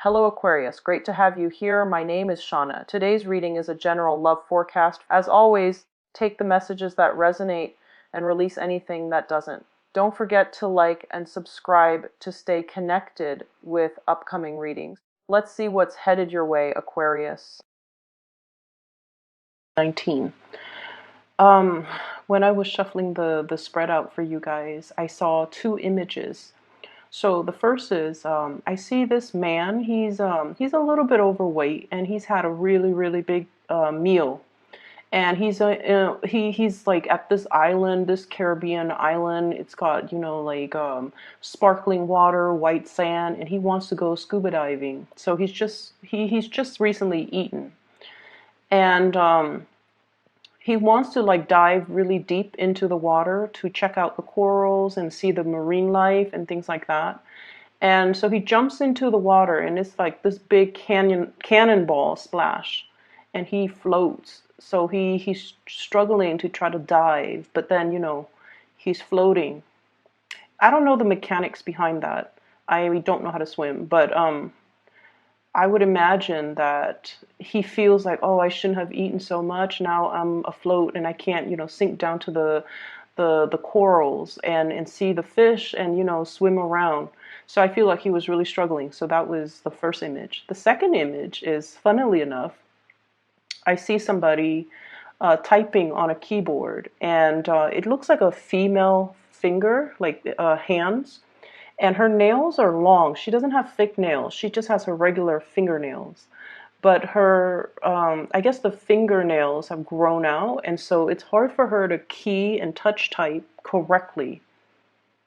Hello Aquarius, great to have you here. My name is Shauna. Today's reading is a general love forecast. As always, take the messages that resonate and release anything that doesn't. Don't forget to like and subscribe to stay connected with upcoming readings. Let's see what's headed your way, Aquarius. 19. When I was shuffling the spread out for you guys, I saw two images. So the first is I see this man. He's a little bit overweight, and he's had a really big meal, and he's like at this island, this Caribbean island. It's got like sparkling water, white sand, and he wants to go scuba diving. So he's just recently eaten, and he wants to like dive really deep into the water to check out the corals and see the marine life and things like that. And so he jumps into the water, and it's like this big cannonball splash, and he floats. So he's struggling to try to dive, but then he's floating. I don't know the mechanics behind that. I don't know how to swim, but I would imagine that he feels like, oh, I shouldn't have eaten so much. Now I'm afloat and I can't, sink down to the corals and see the fish and, swim around. So I feel like he was really struggling. So that was the first image. The second image is, funnily enough, I see somebody typing on a keyboard, and it looks like a female finger, like hands. And her nails are long. She doesn't have thick nails. She just has her regular fingernails. But her, I guess the fingernails have grown out, and so it's hard for her to key and touch type correctly.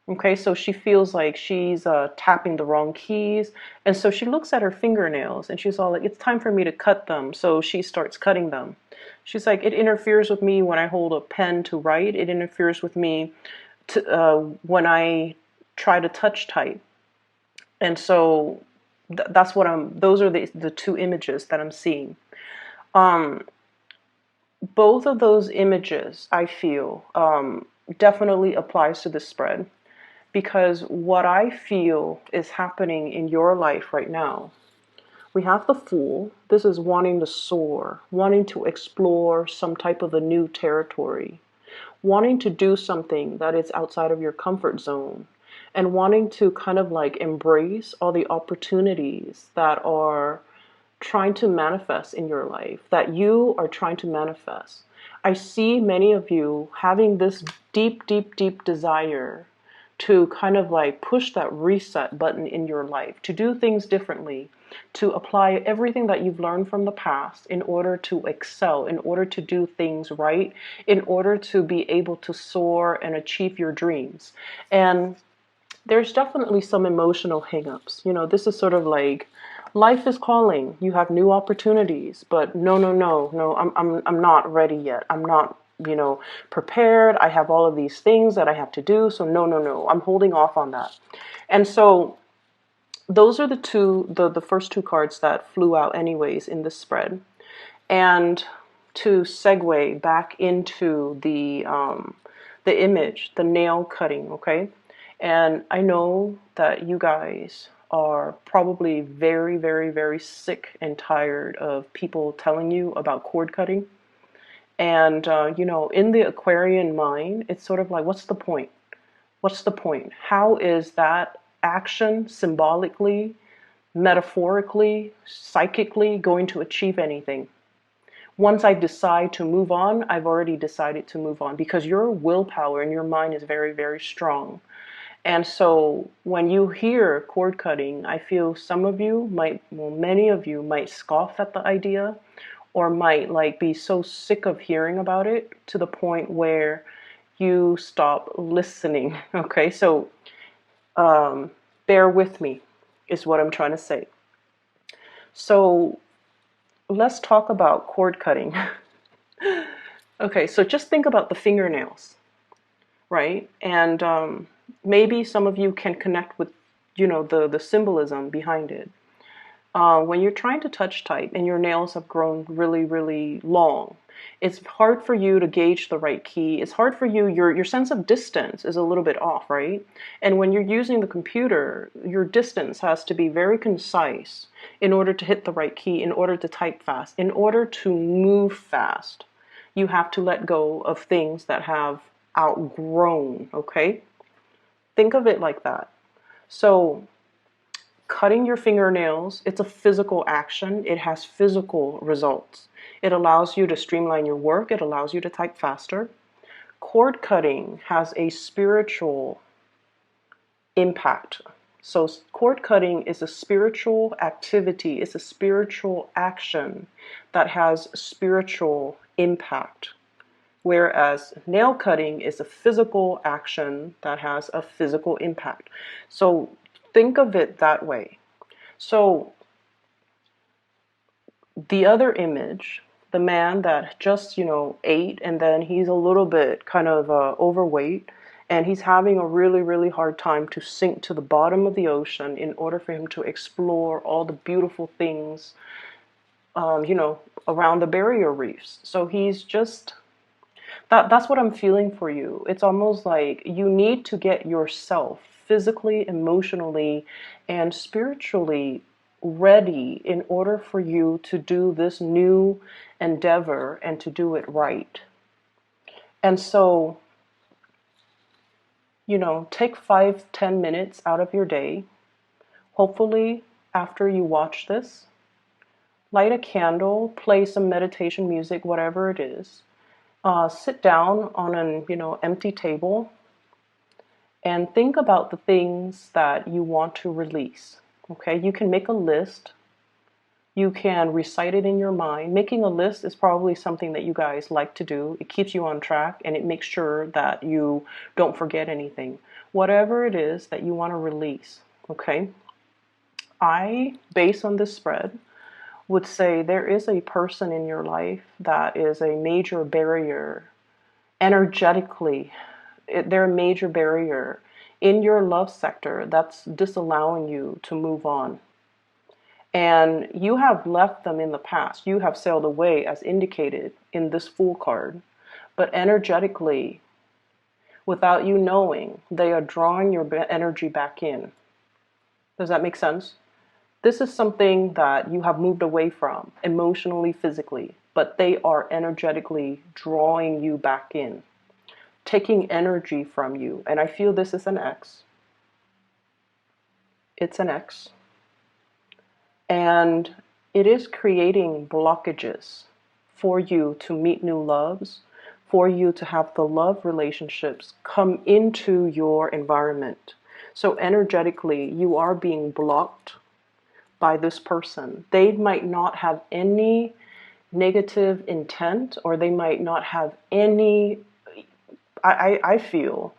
Okay, so she feels like she's tapping the wrong keys. And so she looks at her fingernails, and she's all like, it's time for me to cut them. So she starts cutting them. She's like, it interferes with me when I hold a pen to write. It interferes with me when I try to touch type. And so that's what those are the two images that I'm seeing. Both of those images, I feel, definitely applies to this spread, because what I feel is happening in your life right now. We have the Fool. This is wanting to soar, wanting to explore some type of a new territory, wanting to do something that is outside of your comfort zone, and wanting to kind of like embrace all the opportunities that are trying to manifest in your life, that you are trying to manifest. I see many of you having this deep desire to kind of like push that reset button in your life, to do things differently, to apply everything that you've learned from the past in order to excel, in order to do things right, in order to be able to soar and achieve your dreams. And there's definitely some emotional hangups. This is sort of like life is calling. You have new opportunities, but no, I'm not ready yet. I'm not, prepared. I have all of these things that I have to do. So no, I'm holding off on that. And so those are the first two cards that flew out anyways in this spread. And to segue back into the image, the nail cutting, okay? And I know that you guys are probably very sick and tired of people telling you about cord cutting. And, in the Aquarian mind, it's sort of like, what's the point? What's the point? How is that action symbolically, metaphorically, psychically going to achieve anything? Once I decide to move on, I've already decided to move on, because your willpower and your mind is very strong. And so when you hear cord cutting, I feel many of you might scoff at the idea, or might like be so sick of hearing about it to the point where you stop listening. Okay, so bear with me is what I'm trying to say. So let's talk about cord cutting. Okay, so just think about the fingernails, right? And maybe some of you can connect with, the symbolism behind it. When you're trying to touch type and your nails have grown really, really long, it's hard for you to gauge the right key. It's hard for you, your sense of distance is a little bit off, right? And when you're using the computer, your distance has to be very concise in order to hit the right key, in order to type fast, in order to move fast. You have to let go of things that have outgrown, okay? Think of it like that. So cutting your fingernails, it's a physical action. It has physical results. It allows you to streamline your work. It allows you to type faster. Cord cutting has a spiritual impact. So cord cutting is a spiritual activity. It's a spiritual action that has spiritual impact. Whereas nail cutting is a physical action that has a physical impact. So think of it that way. So the other image, the man that just, ate and then he's a little bit kind of overweight and he's having a really, really hard time to sink to the bottom of the ocean in order for him to explore all the beautiful things, around the barrier reefs. So he's just that's what I'm feeling for you. It's almost like you need to get yourself physically, emotionally, and spiritually ready in order for you to do this new endeavor and to do it right. And so, take 5-10 minutes out of your day. Hopefully, after you watch this, light a candle, play some meditation music, whatever it is. Sit down on an empty table and think about the things that you want to release. Okay, you can make a list. You can recite it in your mind. Making a list is probably something that you guys like to do. It keeps you on track and it makes sure that you don't forget anything. Whatever it is that you want to release. Okay, based on this spread, would say there is a person in your life that is a major barrier energetically. They're a major barrier in your love sector that's disallowing you to move on. And you have left them in the past. You have sailed away as indicated in this Fool card. But energetically, without you knowing, they are drawing your energy back in. Does that make sense? This is something that you have moved away from, emotionally, physically, but they are energetically drawing you back in, taking energy from you. And I feel this is an X. It's an X. And it is creating blockages for you to meet new loves, for you to have the love relationships come into your environment. So energetically, you are being blocked by this person. They might not have any negative intent, or they might not have any, I feel,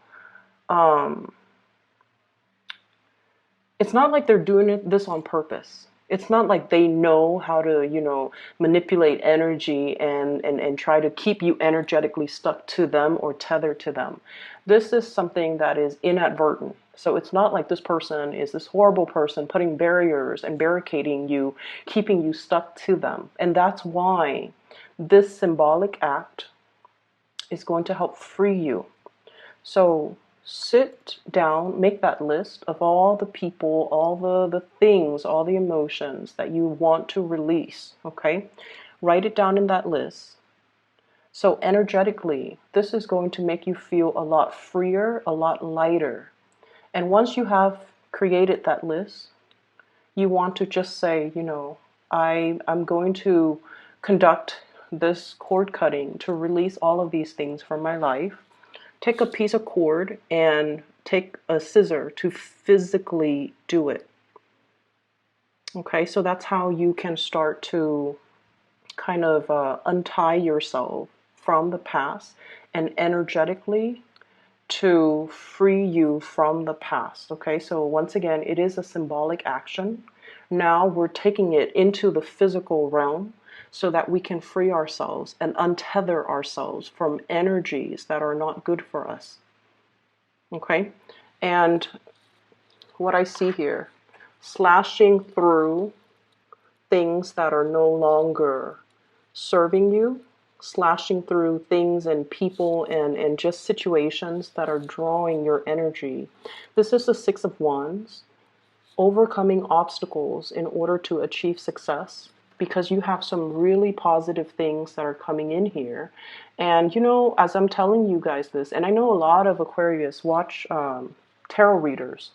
it's not like they're doing this on purpose. It's not like they know how to, manipulate energy and try to keep you energetically stuck to them or tethered to them. This is something that is inadvertent. So it's not like this person is this horrible person putting barriers and barricading you, keeping you stuck to them. And that's why this symbolic act is going to help free you. So sit down, make that list of all the people, all the things, all the emotions that you want to release, okay? Write it down in that list. So energetically, this is going to make you feel a lot freer, a lot lighter. And once you have created that list, you want to just say, I'm going to conduct this cord cutting to release all of these things from my life. Take a piece of cord and take a scissor to physically do it. Okay, so that's how you can start to kind of untie yourself from the past and energetically to free you from the past. Okay, so once again, it is a symbolic action. Now we're taking it into the physical realm so that we can free ourselves and untether ourselves from energies that are not good for us. Okay, and what I see here, slashing through things that are no longer serving you, slashing through things and people and just situations that are drawing your energy. This is the Six of Wands, overcoming obstacles in order to achieve success, because you have some really positive things that are coming in here. And you know, as I'm telling you guys this, and I know a lot of Aquarius watch tarot readers,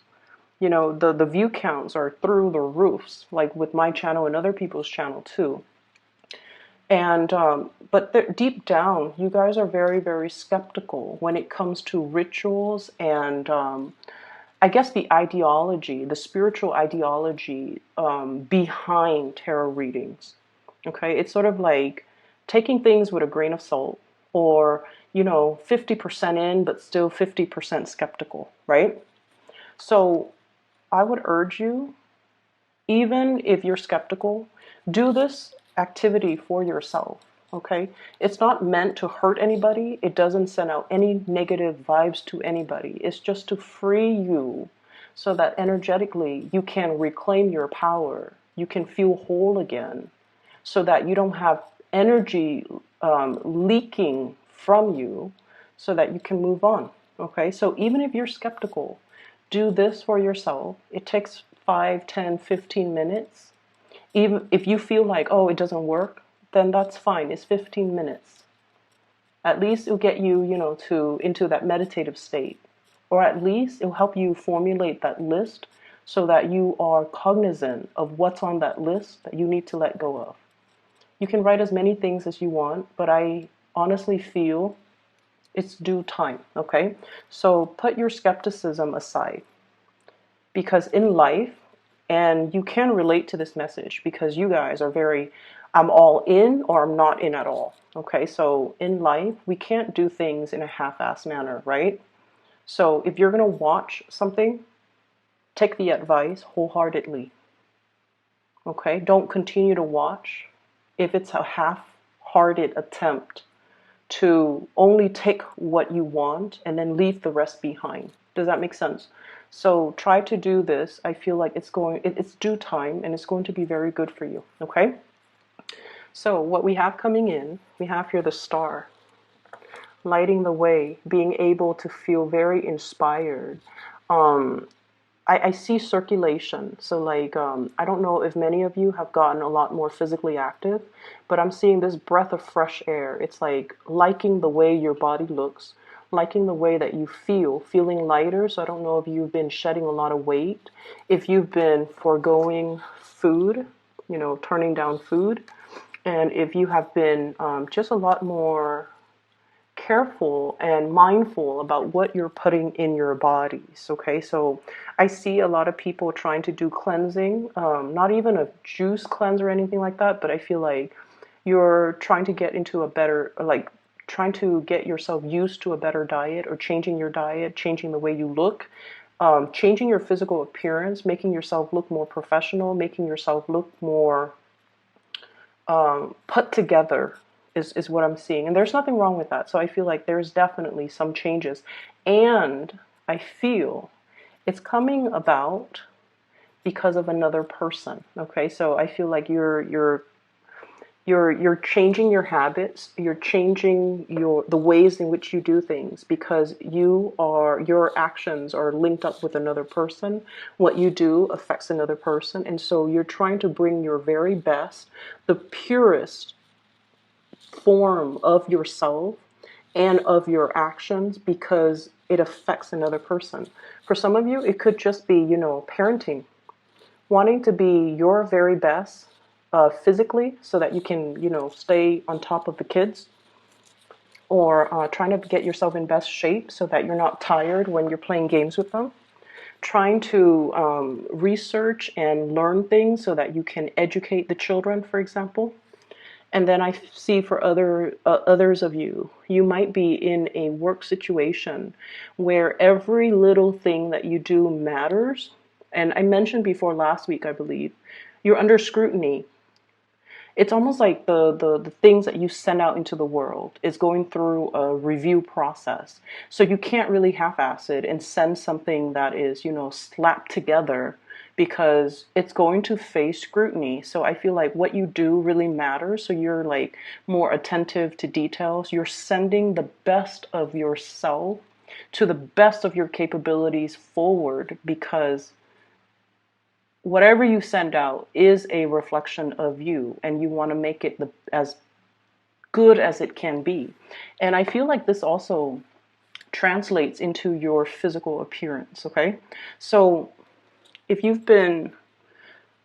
you know, the view counts are through the roofs, like with my channel and other people's channel too. And but deep down, you guys are very, very skeptical when it comes to rituals and I guess the ideology, the spiritual ideology behind tarot readings. Okay, it's sort of like taking things with a grain of salt, or you know, 50% in, but still 50% skeptical, right? So I would urge you, even if you're skeptical, do this activity for yourself. Okay? It's not meant to hurt anybody. It doesn't send out any negative vibes to anybody. It's just to free you so that energetically you can reclaim your power. You can feel whole again so that you don't have energy leaking from you, so that you can move on. Okay? So even if you're skeptical, do this for yourself. It takes 5, 10, 15 minutes. Even if you feel like, oh, it doesn't work, then that's fine. It's 15 minutes. At least it'll get you, you know, into that meditative state. Or at least it'll help you formulate that list so that you are cognizant of what's on that list that you need to let go of. You can write as many things as you want, but I honestly feel it's due time, okay? So put your skepticism aside, because in life, and you can relate to this message because you guys are very, I'm all in or I'm not in at all. Okay, so in life, we can't do things in a half-assed manner, right? So if you're going to watch something, take the advice wholeheartedly. Okay, don't continue to watch if it's a half-hearted attempt to only take what you want and then leave the rest behind. Does that make sense? So try to do this. I feel like it's due time and it's going to be very good for you. Okay? So what we have coming in, we have here the star, lighting the way, being able to feel very inspired. I see circulation. So like, I don't know if many of you have gotten a lot more physically active, but I'm seeing this breath of fresh air. It's like liking the way your body looks, liking the way that you feel, feeling lighter. So I don't know if you've been shedding a lot of weight, if you've been foregoing food, you know, turning down food, and if you have been just a lot more careful and mindful about what you're putting in your bodies. Okay, so I see a lot of people trying to do cleansing, not even a juice cleanse or anything like that, but I feel like you're trying to get into a better, like trying to get yourself used to a better diet, or changing your diet, changing the way you look, changing your physical appearance, making yourself look more professional, making yourself look more put together is what I'm seeing. And there's nothing wrong with that. So I feel like there's definitely some changes. And I feel it's coming about because of another person. Okay, so I feel like you're changing your habits, you're changing the ways in which you do things, because your actions are linked up with another person. What you do affects another person, and so you're trying to bring your very best, the purest form of yourself and of your actions, because it affects another person. For some of you, it could just be, you know, parenting, wanting to be your very best physically so that you can, you know, stay on top of the kids, or trying to get yourself in best shape so that you're not tired when you're playing games with them, trying to research and learn things so that you can educate the children, for example. And then I see for others of you, you might be in a work situation where every little thing that you do matters. And I mentioned before last week, I believe, you're under scrutiny. It's almost like the things that you send out into the world is going through a review process. So you can't really half-ass it and send something that is, you know, slapped together because it's going to face scrutiny. So I feel like what you do really matters. So you're like more attentive to details. You're sending the best of yourself to the best of your capabilities forward, because whatever you send out is a reflection of you, and you want to make it as good as it can be. And I feel like this also translates into your physical appearance, okay? So if you've been,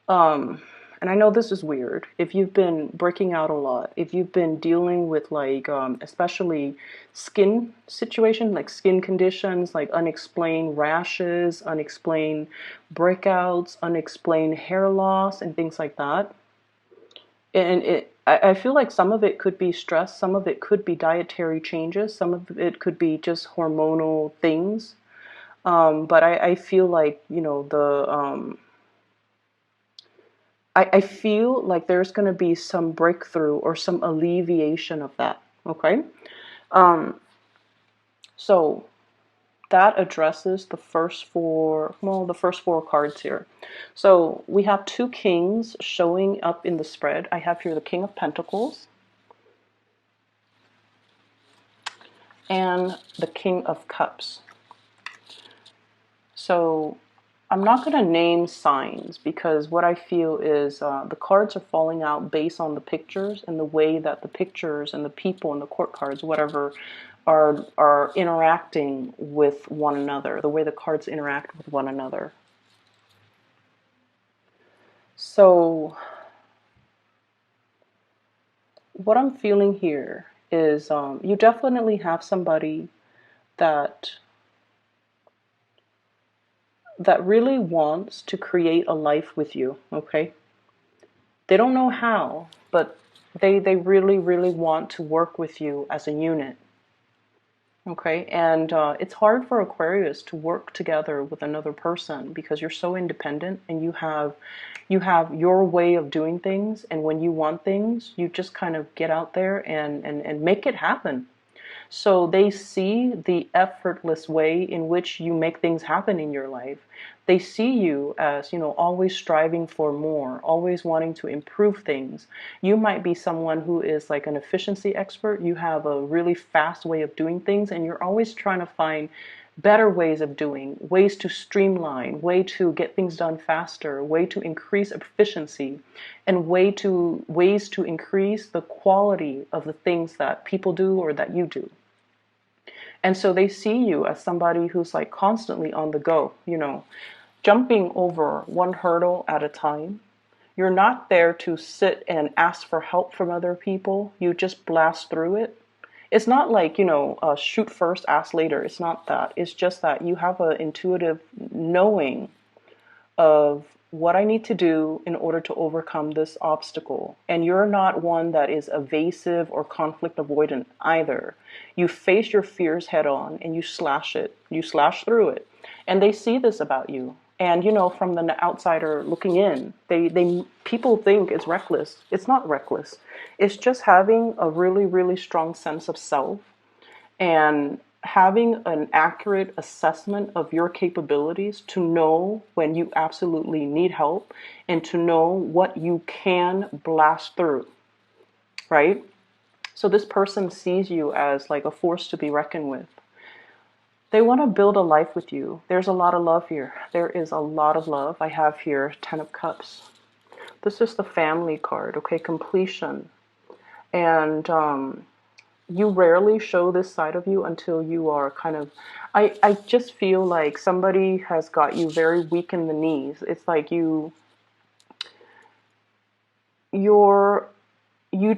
and I know this is weird, if you've been breaking out a lot, if you've been dealing with like, especially skin situation, like skin conditions, like unexplained rashes, unexplained breakouts, unexplained hair loss, and things like that. And I feel like some of it could be stress, some of it could be dietary changes, some of it could be just hormonal things. But I feel like, I feel like there's going to be some breakthrough or some alleviation of that. Okay. Um, so that addresses the first four cards here. So we have two kings showing up in the spread. I have here the King of Pentacles and the King of Cups. So I'm not going to name signs, because what I feel is the cards are falling out based on the pictures and the way that the pictures and the people and the court cards, whatever, are interacting with one another, the way the cards interact with one another. So what I'm feeling here is you definitely have somebody that really wants to create a life with you, okay? They don't know how, but they really, really want to work with you as a unit. Okay, and it's hard for Aquarius to work together with another person because you're so independent and you have your way of doing things, and when you want things, you just kind of get out there and make it happen. So they see the effortless way in which you make things happen in your life. They see you as, always striving for more, always wanting to improve things. You might be someone who is like an efficiency expert. You have a really fast way of doing things, and you're always trying to find better ways of doing, ways to streamline, way to get things done faster, way to increase efficiency, and ways to increase the quality of the things that people do or that you do. And so they see you as somebody who's like constantly on the go, jumping over one hurdle at a time. You're not there to sit and ask for help from other people. You just blast through it. It's not like, shoot first, ask later. It's not that. It's just that you have an intuitive knowing of what I need to do in order to overcome this obstacle. And you're not one that is evasive or conflict avoidant either. You face your fears head on and you slash it. You slash through it. And they see this about you. And from the outsider looking in, people think it's reckless. It's not reckless. It's just having a really, really strong sense of self and having an accurate assessment of your capabilities to know when you absolutely need help and to know what you can blast through, right? So this person sees you as like a force to be reckoned with. They want to build a life with you. There's a lot of love here. There is a lot of love. I have here 10 of Cups. This is the family card, okay? Completion. And you rarely show this side of you until you are kind of, I just feel like somebody has got you very weak in the knees. It's like you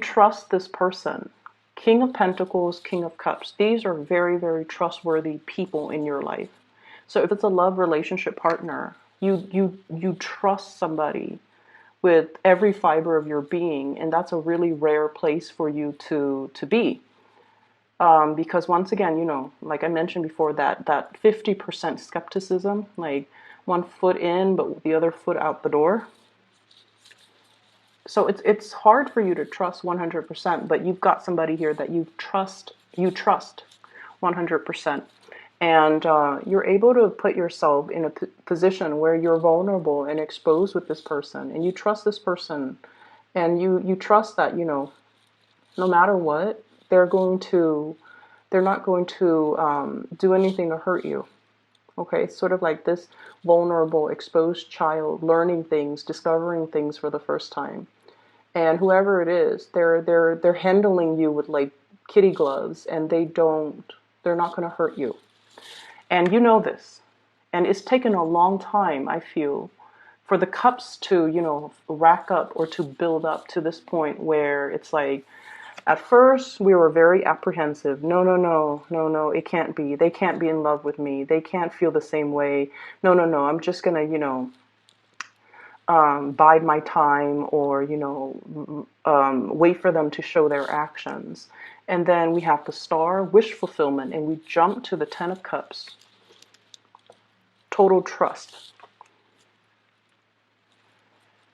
trust this person. King of Pentacles, King of Cups. These are very, very trustworthy people in your life. So if it's a love relationship partner, you trust somebody with every fiber of your being, and that's a really rare place for you to be. Because once again, like I mentioned before, that 50% skepticism, like one foot in but the other foot out the door. So it's hard for you to trust 100%, but you've got somebody here that you trust 100%. And you're able to put yourself in a position where you're vulnerable and exposed with this person, and you trust this person, and you trust that, no matter what, they're not going to do anything to hurt you. Okay, sort of like this vulnerable, exposed child learning things, discovering things for the first time. And whoever it is, they're handling you with like kitty gloves, and they're not going to hurt you. And you know this. And it's taken a long time, I feel, for the cups to, rack up or to build up to this point where it's like, at first, we were very apprehensive. No, no, no, no, no, it can't be. They can't be in love with me. They can't feel the same way. No, no, no, I'm just going to, bide my time, or, wait for them to show their actions. And then we have the star, wish fulfillment, and we jump to the Ten of Cups. Total trust.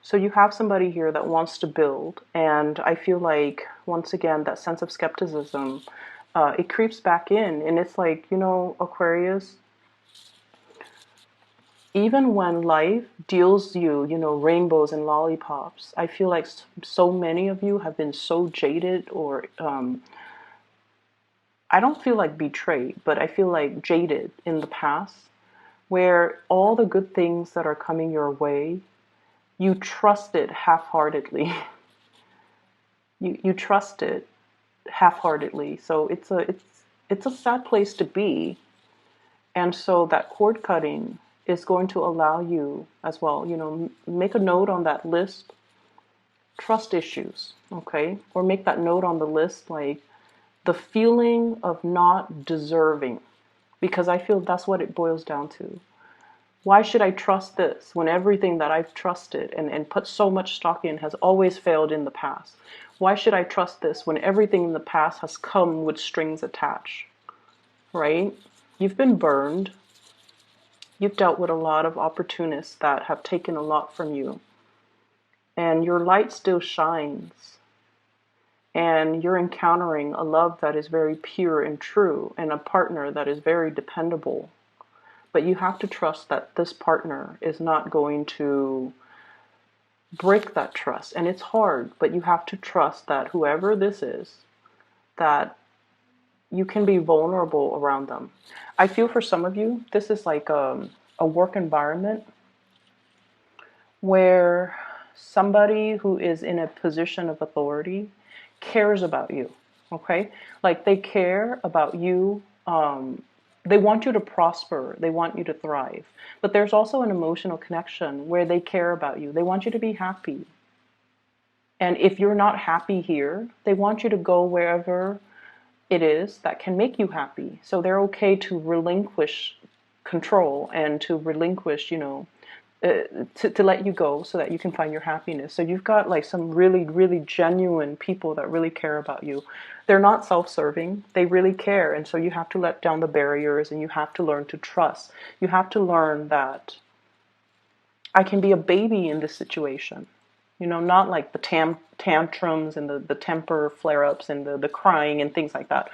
So you have somebody here that wants to build, and I feel like, once again, that sense of skepticism, it creeps back in, and it's like, Aquarius, even when life deals you, rainbows and lollipops, I feel like so many of you have been so jaded, or I don't feel like betrayed, but I feel like jaded in the past, where all the good things that are coming your way, you trust it half-heartedly. you trust it half-heartedly. So it's a sad place to be. And so that cord cutting is going to allow you as well, make a note on that list, trust issues, okay? Or make that note on the list, like the feeling of not deserving, because I feel that's what it boils down to. Why should I trust this when everything that I've trusted and put so much stock in has always failed in the past? Why should I trust this when everything in the past has come with strings attached? Right? You've been burned. You've dealt with a lot of opportunists that have taken a lot from you. And your light still shines. And you're encountering a love that is very pure and true, and a partner that is very dependable. But you have to trust that this partner is not going to break that trust. And it's hard, but you have to trust that whoever this is, that you can be vulnerable around them. I feel for some of you, this is like a work environment where somebody who is in a position of authority cares about you, okay? Like they care about you. They want you to prosper. They want you to thrive. But there's also an emotional connection where they care about you. They want you to be happy. And if you're not happy here, they want you to go wherever it is that can make you happy. So they're okay to relinquish control and to relinquish, to let you go so that you can find your happiness. So you've got like some really, really genuine people that really care about you. They're not self-serving. They really care. And so you have to let down the barriers, and you have to learn to trust. You have to learn that I can be a baby in this situation. Not like the tantrums and the temper flare-ups and the crying and things like that.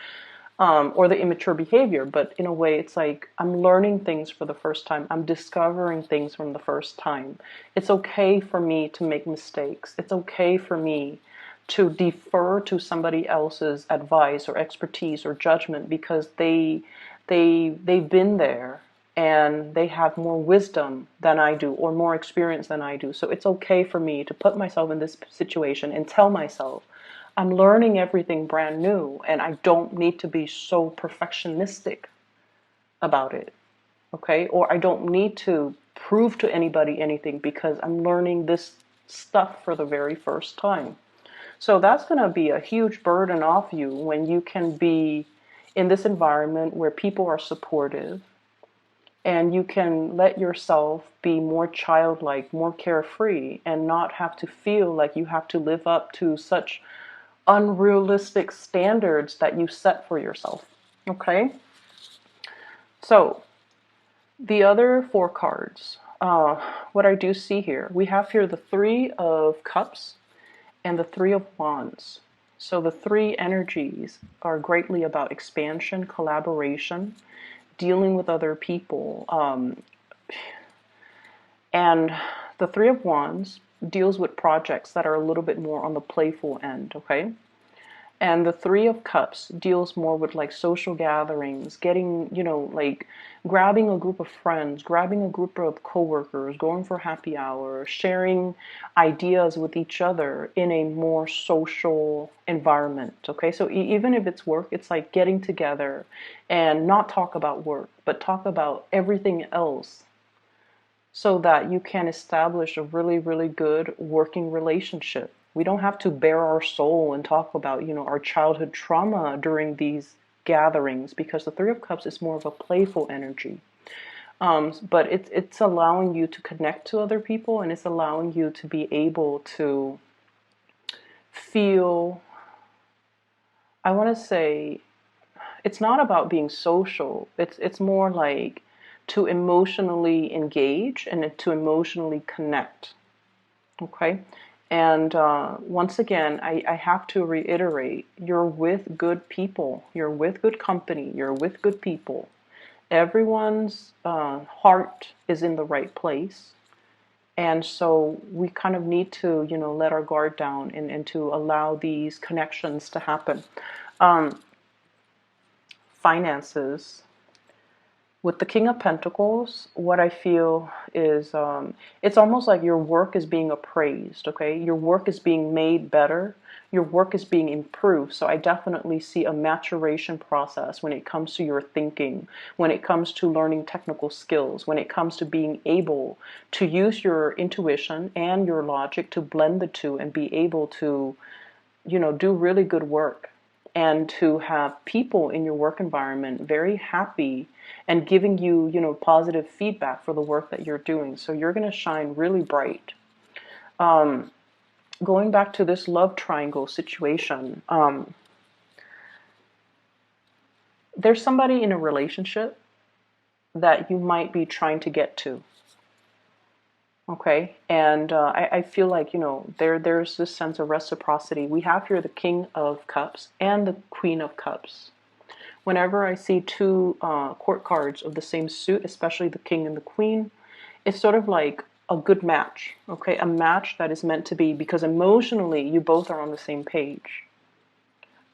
Or the immature behavior, but in a way it's like I'm learning things for the first time. I'm discovering things from the first time. It's okay for me to make mistakes. It's okay for me to defer to somebody else's advice or expertise or judgment, because they've been there and they have more wisdom than I do, or more experience than I do. So it's okay for me to put myself in this situation and tell myself, I'm learning everything brand new, and I don't need to be so perfectionistic about it, okay? Or I don't need to prove to anybody anything, because I'm learning this stuff for the very first time. So that's going to be a huge burden off you when you can be in this environment where people are supportive, and you can let yourself be more childlike, more carefree, and not have to feel like you have to live up to such unrealistic standards that you set for yourself. Okay? So, the other 4 cards, what I do see here, we have here the 3 of Cups and the 3 of Wands. So the 3 energies are greatly about expansion, collaboration, dealing with other people. And the Three of Wands deals with projects that are a little bit more on the playful end, okay? And the Three of Cups deals more with like social gatherings, getting, like grabbing a group of friends, grabbing a group of coworkers, going for happy hour, sharing ideas with each other in a more social environment. Okay, so even if it's work, it's like getting together and not talk about work, but talk about everything else so that you can establish a really, really good working relationship. We don't have to bare our soul and talk about, our childhood trauma during these gatherings, because the Three of Cups is more of a playful energy. But it's allowing you to connect to other people, and it's allowing you to be able to feel, I want to say, it's not about being social. It's more like to emotionally engage and to emotionally connect. Okay? And once again, I have to reiterate, you're with good people. You're with good company. You're with good people. Everyone's heart is in the right place. And so we kind of need to, let our guard down and to allow these connections to happen. Finances. With the King of Pentacles, what I feel is it's almost like your work is being appraised, okay? Your work is being made better. Your work is being improved. So I definitely see a maturation process when it comes to your thinking, when it comes to learning technical skills, when it comes to being able to use your intuition and your logic to blend the two and be able to, do really good work, and to have people in your work environment very happy and giving you, positive feedback for the work that you're doing. So you're going to shine really bright. Going back to this love triangle situation, there's somebody in a relationship that you might be trying to get to. Okay, and I feel like, there's this sense of reciprocity. We have here the King of Cups and the Queen of Cups. Whenever I see two court cards of the same suit, especially the King and the Queen, it's sort of like a good match, okay? A match that is meant to be, because emotionally you both are on the same page.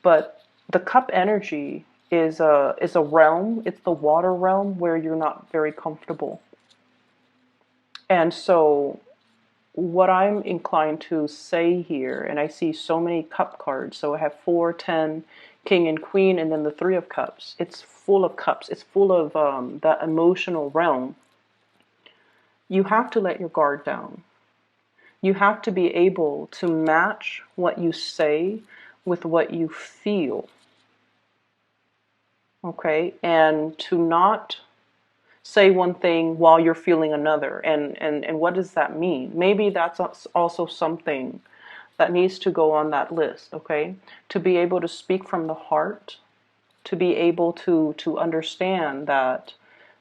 But the cup energy is a realm, it's the water realm where you're not very comfortable. And so what I'm inclined to say here, and I see so many cup cards, so I have 4, 10, King and Queen, and then the Three of Cups. It's full of cups. It's full of that emotional realm. You have to let your guard down. You have to be able to match what you say with what you feel. Okay? And to not say one thing while you're feeling another. And what does that mean? Maybe that's also something that needs to go on that list, okay? To be able to speak from the heart, to be able to understand that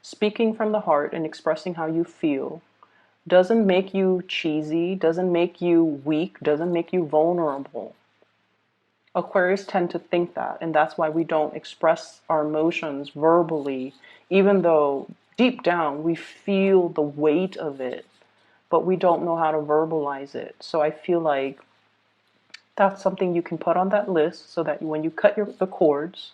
speaking from the heart and expressing how you feel doesn't make you cheesy, doesn't make you weak, doesn't make you vulnerable. Aquarius tend to think that, and that's why we don't express our emotions verbally, even though deep down we feel the weight of it, but we don't know how to verbalize it. So I feel like that's something you can put on that list, so that when you cut the cords,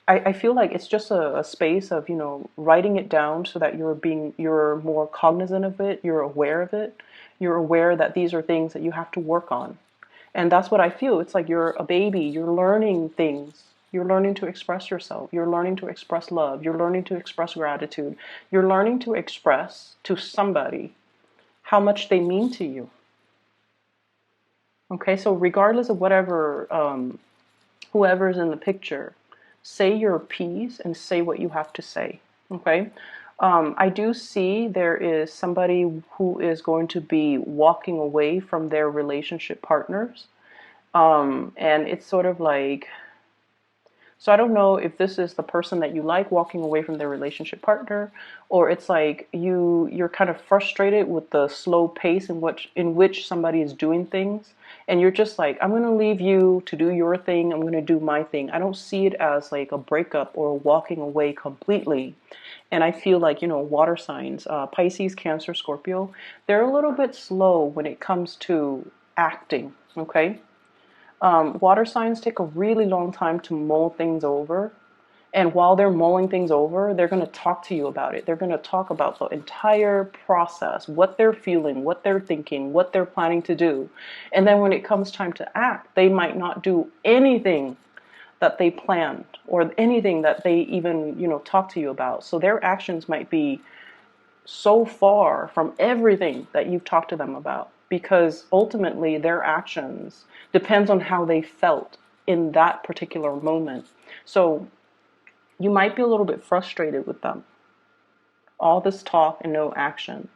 I feel like it's just a space of, writing it down so that you're more cognizant of it, you're aware of it, you're aware that these are things that you have to work on. And that's what I feel. It's like you're a baby, you're learning things. You're learning to express yourself. You're learning to express love. You're learning to express gratitude. You're learning to express to somebody how much they mean to you. Okay, so regardless of whatever, whoever's in the picture, say your piece and say what you have to say. Okay, I do see there is somebody who is going to be walking away from their relationship partners, and it's sort of like So I don't know if this is the person that you like walking away from their relationship partner, or it's like you're kind of frustrated with the slow pace in which somebody is doing things, and you're just like, I'm going to leave you to do your thing, I'm going to do my thing. I don't see it as like a breakup or walking away completely. And I feel like, water signs, Pisces, Cancer, Scorpio, they're a little bit slow when it comes to acting, okay? Water signs take a really long time to mull things over. And while they're mulling things over, they're going to talk to you about it. They're going to talk about the entire process, what they're feeling, what they're thinking, what they're planning to do. And then when it comes time to act, they might not do anything that they planned or anything that they even, talk to you about. So their actions might be so far from everything that you've talked to them about, because ultimately their actions depends on how they felt in that particular moment. So you might be a little bit frustrated with them. All this talk and no actions.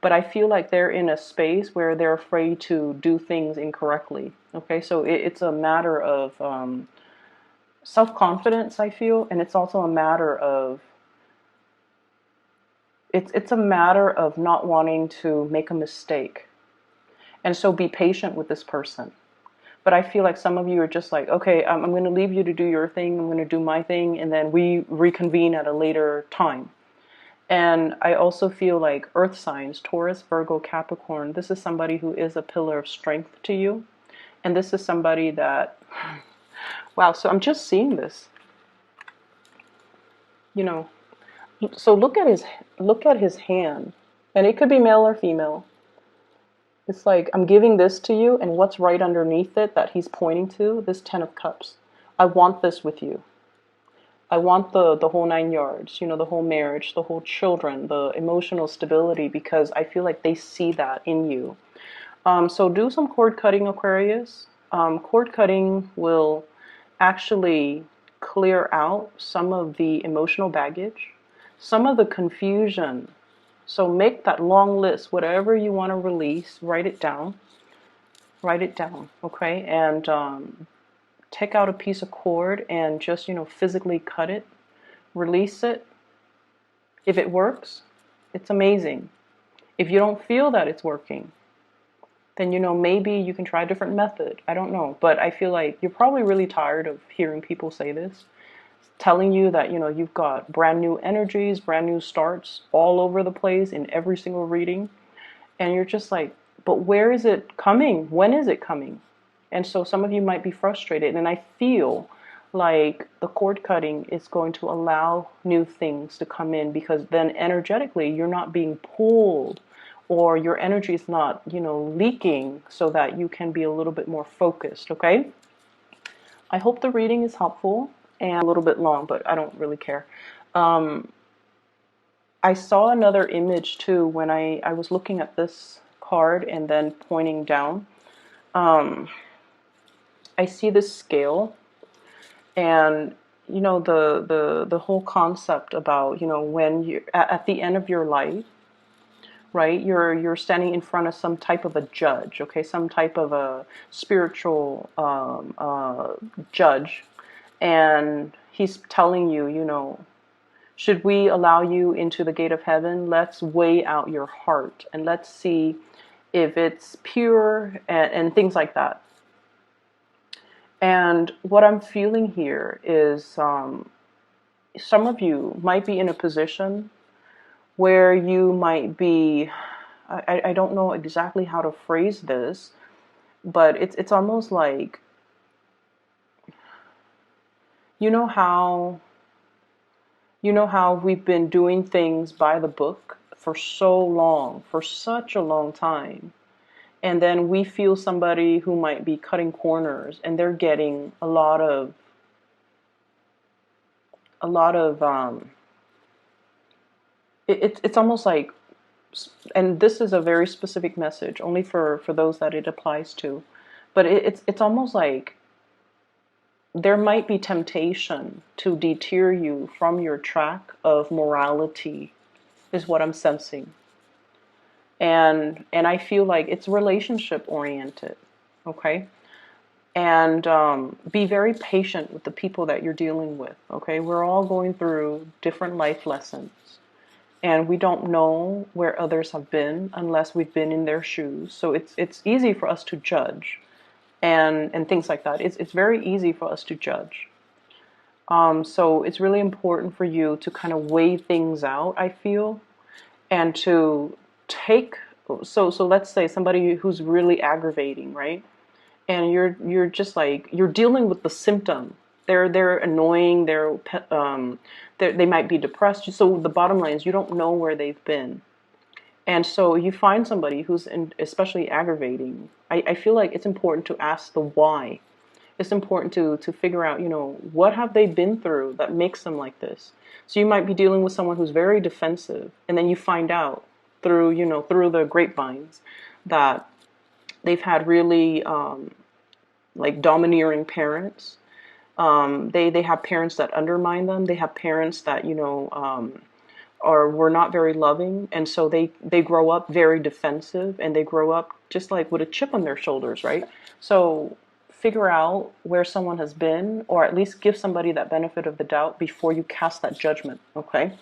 But I feel like they're in a space where they're afraid to do things incorrectly. Okay, so it's a matter of self-confidence, I feel, and it's also a matter of it's a matter of not wanting to make a mistake. And so be patient with this person. But I feel like some of you are just like, okay, I'm going to leave you to do your thing, I'm going to do my thing, and then we reconvene at a later time. And I also feel like earth signs, Taurus, Virgo, Capricorn, this is somebody who is a pillar of strength to you. And this is somebody that, wow, so I'm just seeing this, you know. So look at his hand, and it could be male or female. It's like, I'm giving this to you, and what's right underneath it that he's pointing to, this 10 of Cups. I want this with you. I want the whole 9 yards, the whole marriage, the whole children, the emotional stability, because I feel like they see that in you. So do some cord cutting, Aquarius. Cord cutting will actually clear out some of the emotional baggage, some of the confusion. So make that long list, whatever you want to release, write it down. Write it down, okay? And take out a piece of cord and just, physically cut it, release it. If it works, it's amazing. If you don't feel that it's working, then, maybe you can try a different method. I don't know. But I feel like you're probably really tired of hearing people say this, telling you that, you've got brand new energies, brand new starts all over the place in every single reading. And you're just like, but where is it coming? When is it coming? And so some of you might be frustrated. And I feel like the cord cutting is going to allow new things to come in, because then energetically you're not being pulled, or your energy is not, leaking, so that you can be a little bit more focused, okay? I hope the reading is helpful, and a little bit long, but I don't really care. I saw another image too when I was looking at this card and then pointing down. I see this scale, and the whole concept about, when you at the end of your life, right? You're standing in front of some type of a judge, okay? Some type of a spiritual judge, and he's telling you, should we allow you into the gate of heaven? Let's weigh out your heart, and let's see if it's pure, and things like that. And what I'm feeling here is some of you might be in a position where you might be, I don't know exactly how to phrase this, but it's almost like, you know how we've been doing things by the book for so long, for such a long time. And then we feel somebody who might be cutting corners, and they're getting a lot of it's almost like, and this is a very specific message only for those that it applies to, but it's almost like there might be temptation to deter you from your track of morality, is what I'm sensing. And I feel like it's relationship oriented, okay? And be very patient with the people that you're dealing with. Okay, we're all going through different life lessons, and we don't know where others have been unless we've been in their shoes. So it's easy for us to judge and things like that. It's very easy for us to judge. So it's really important for you to kind of weigh things out, I feel, and to take. So let's say somebody who's really aggravating, right? And you're just like you're dealing with the symptom. They're annoying. They might be depressed. So the bottom line is you don't know where they've been. And so you find somebody especially aggravating. I feel like it's important to ask the why. It's important to figure out, what have they been through that makes them like this. So you might be dealing with someone who's very defensive, and then you find out through the grapevines that they've had really like domineering parents. They have parents that undermine them. They have parents that or were not very loving, and so they grow up very defensive, and they grow up just like with a chip on their shoulders, right? So figure out where someone has been, or at least give somebody that benefit of the doubt before you cast that judgment. Okay,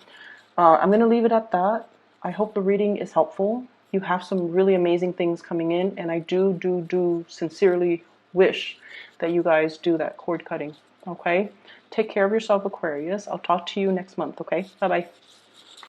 I'm going to leave it at that. I hope the reading is helpful. You have some really amazing things coming in, and I do sincerely wish that you guys do that cord cutting. Okay, take care of yourself, Aquarius. I'll talk to you next month. Okay, bye bye.